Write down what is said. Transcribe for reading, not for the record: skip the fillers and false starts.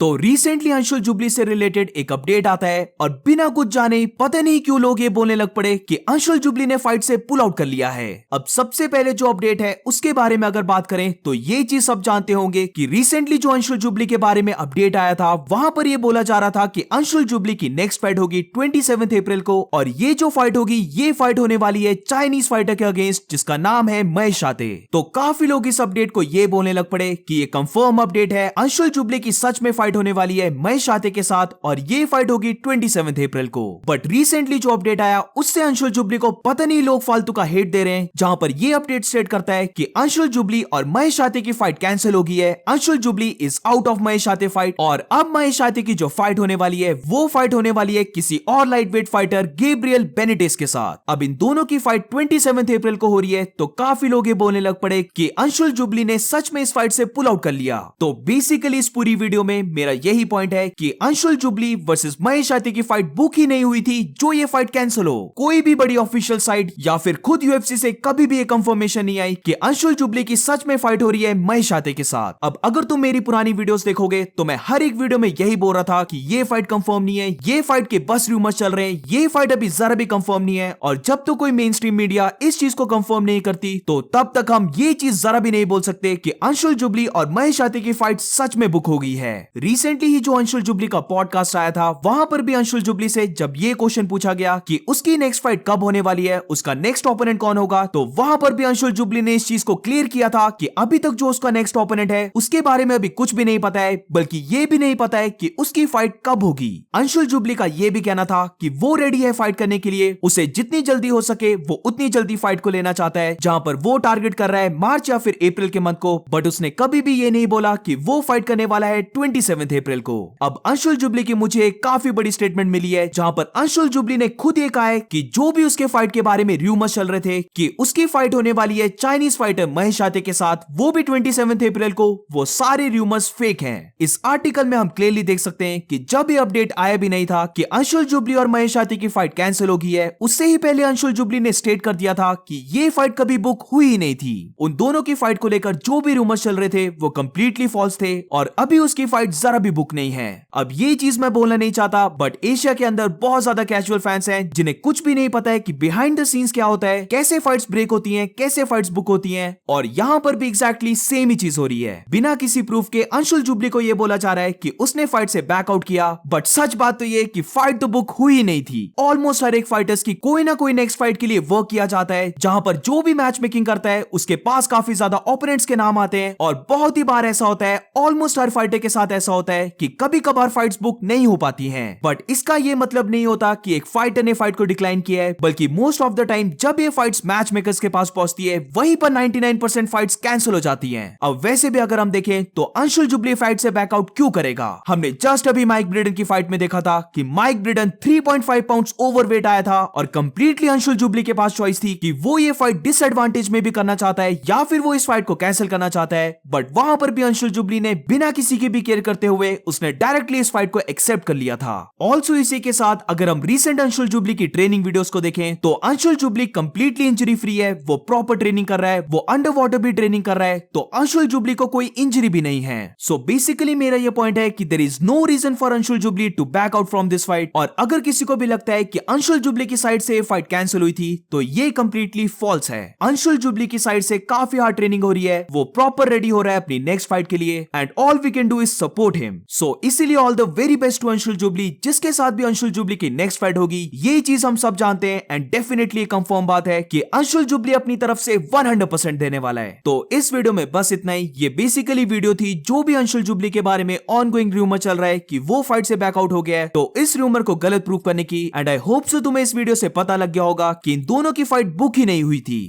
तो recently Anshul jubilee से related एक अपडेट आता है और बिना कुछ जाने पता नहीं क्यों लोग ये बोलने लग पड़े कि अंशुल जुबली ने फाइट से पुल आउट कर लिया है। अब सबसे पहले जो अपडेट है उसके बारे में अगर बात करें तो ये चीज सब जानते होंगे कि रिसेंटली जो अंशुल जुबली के बारे में अपडेट आया था वहां पर ये बोला जा रहा था कि अंशुल जुबली की नेक्स्ट फाइट होगी 27 अप्रैल को, और ये जो फाइट होगी ये फाइट होने वाली है चाइनीज फाइटर के अगेंस्ट जिसका नाम है महेश आते। तो काफी लोग इस अपडेट को ये बोलने लग पड़े कि ये कंफर्म अपडेट है, अंशुल जुबली की सच में फाइट होने वाली है महेश आते के साथ और ये फाइट होगी 27 अप्रैल को। बट रिसेंटली जो अपडेट आया उससे अंशुल जुबली को पता नहीं लोग फालतू का हेट दे रहे हैं, जहां पर ये अपडेट स्टेट करता है कि अंशुल जुबली और महेश आते की फाइट कैंसिल हो गई है, Anshul jubilee is out of Mahesh आते फाइट, और अब महेश आते की जो फाइट होने वाली है वो फाइट होने वाली है किसी और लाइट वेट फाइटर गेब्रियल बेनिटेस के साथ। अब इन दोनों की फाइट 27 अप्रैल को हो रही है, तो काफी लोग ये बोलने लग पड़े कि अंशुल जुबली ने सच में इस फाइट से पुल आउट कर लिया। तो बेसिकली इस पूरी वीडियो में मेरा यही पॉइंट है कि अंशुल जुबली वर्सेस महेश आते की फाइट बुक ही नहीं हुई थी जो ये फाइट कैंसिल हो। कोई भी बड़ी ऑफिशियल साइट या फिर खुद यूएफसी से कभी भी ये कंफर्मेशन नहीं आई कि अंशुल जुबली की सच में फाइट हो रही है महेश आते के साथ। अब अगर तुम मेरी पुरानी वीडियोस देखोगे तो मैं हर एक वीडियो में यही बोल रहा था कि ये फाइट कंफर्म नहीं है, ये फाइट के बस रूमर्स चल रहे हैं, ये फाइट अभी जरा भी कंफर्म नहीं है, और जब तो कोई मेन स्ट्रीम मीडिया इस चीज को कंफर्म नहीं करती तो तब तक हम ये चीज जरा भी नहीं बोल सकते कि अंशुल जुबली और महेश आते की फाइट सच में बुक हो गई है। रिसेंटली ही जो अंशुल जुबली का पॉडकास्ट आया था वहां पर भी अंशुल जुबली से जब ये क्वेश्चन पूछा गया कि उसकी नेक्स्ट फाइट कब होने वाली है, उसका नेक्स्ट ओपोनेंट कौन होगा, तो वहां पर भी अंशुल जुबली ने इस चीज को क्लियर किया था कि अभी तक जो उसका नेक्स्ट ओपोनेंट है उसके बारे में अभी कुछ भी नहीं पता है, बल्कि ये भी नहीं पता है कि उसकी फाइट कब होगी। अंशुल जुबली का ये भी कहना था कि वो रेडी है फाइट करने के लिए, उसे जितनी जल्दी हो सके वो उतनी जल्दी फाइट को लेना चाहता है, जहां पर वो टारगेट कर रहा है मार्च या फिर अप्रैल के मंथ को, बट उसने कभी भी ये नहीं बोला कि वो फाइट करने वाला है 27 अप्रैल को। अब अंशुल जुबली की मुझे एक काफी बड़ी स्टेटमेंट मिली है जहां पर अंशुल जुबली ने खुद ये कहा है कि जो भी उसके फाइट के बारे में रूमर्स चल रहे थे कि उसकी फाइट होने वाली है चाइनीज फाइटर महेश आते के साथ, वो भी 27 अप्रैल को, वो सारे रूमर्स फेक हैं। इस आर्टिकल में हम क्लियरली देख सकते हैं कि जब ये अपडेट आया भी नहीं था कि अंशुल जुबली और महेश आते की फाइट कैंसिल हो गई है, उससे ही पहले अंशुल जुबली ने स्टेट कर दिया था कि ये फाइट कभी बुक हुई ही नहीं थी। उन दोनों की फाइट को लेकर जो भी रूमर्स चल रहे थे वो कंप्लीटली फॉल्स थे और अभी उसकी फाइट जरा भी बुक नहीं है। अब ये चीज मैं बोलना नहीं चाहता, बट एशिया के अंदर बहुत ज्यादा कैजुअल फैंस हैं जिन्हें कुछ भी नहीं पता है कि बिहाइंड द सीन्स क्या होता है, कैसे फाइट्स ब्रेक होती हैं, कैसे फाइट्स बुक होती हैं, और यहां पर भी एग्जैक्टली सेम ही चीज हो रही है। बिना किसी प्रूफ के अंशुल जुबली को यह बोला जा रहा है कि उसने फाइट से बैकआउट किया, बट सच बात तो यह कि फाइट तो बुक हुई ही नहीं थी। ऑलमोस्ट हर एक फाइटर्स की कोई ना कोई नेक्स्ट फाइट के लिए वर्क किया जाता है, जहां पर जो भी मैच मेकिंग करता है उसके पास काफी ज्यादा ओपोनेंट्स के नाम आते हैं, और बहुत ही बार ऐसा होता है, ऑलमोस्ट हर फाइटर के साथ ऐसा होता है कि कभी कभार फाइट्स बुक नहीं हो पाती हैं। बट इसका यह मतलब नहीं होता कि एक फाइटर ने फाइट को डिक्लाइन किया है, बल्कि मोस्ट ऑफ द टाइम जब ये फाइट्स मैच मेकर्स के पास पहुंचती है वहीं पर 99% फाइट्स कैंसिल हो जाती हैं। अब वैसे भी अगर हम देखें तो अंशुल जुबली फाइट से बैकआउट क्यों करेगा? हमने जस्ट अभी माइक ब्रिडन की फाइट में देखा था कि माइक ब्रिडन 3.5 पाउंड्स ओवरवेट आया था और कंप्लीटली अंशुल जुबली के पास चॉइस थी कि वो ये फाइट डिसएडवांटेज में भी करना चाहता है या फिर वो इस फाइट को कैंसिल करना चाहता है, बट वहां पर भी अंशुल जुबली ने बिना किसी की भी केयर करते हुए उसने डायरेक्टली इस फाइट को एक्सेप्ट कर लिया था। ऑल्सो इसी के साथ अगर हम रिसेंट अंशुल जुबली की ट्रेनिंग वीडियोस को देखें तो Anshul jubilee completely injury free है, वो प्रॉपर ट्रेनिंग कर रहा है, वो अंडर वाटर भी ट्रेनिंग कर रहा है, तो अंशुल जुबली को कोई इंजरी भी नहीं है। सो बेसिकली मेरा ये पॉइंट है कि there is no reason for Anshul Jubli to back out from this fight, और अगर किसी को भी लगता है कि अंशुल जुबली की साइड से फाइट कैंसिल हुई थी तो ये कंप्लीटली फॉल्स है। अंशुल जुबली की साइड से काफी हार्ड ट्रेनिंग हो रही है, वो प्रॉपर रेडी हो रहा है अपनी नेक्स्ट फाइट के लिए, and all we can do is support him. So इसीलिए all the very best to Anshul Jubli, जिसके साथ भी अंशुल जुबली की नेक्स्ट फाइट होगी। ये चीज हम सब जानते हैं एंड डेफिनेटली कंफर्म बात है कि अंशुल जुबली अपनी तरफ से 100% देने वाला है। तो इस वीडियो में बस इतना ही। ये बेसिकली वीडियो थी जो भी अंशुल जुबली के बारे में ऑनगोइंग रूमर चल रहा है कि वो फाइट से बैकआउट हो गया है, तो इस रूमर को गलत प्रूव करने की, एंड आई होप सो तुम्हें इस वीडियो से पता लग गया होगा कि इन दोनों की फाइट बुक ही नहीं हुई थी।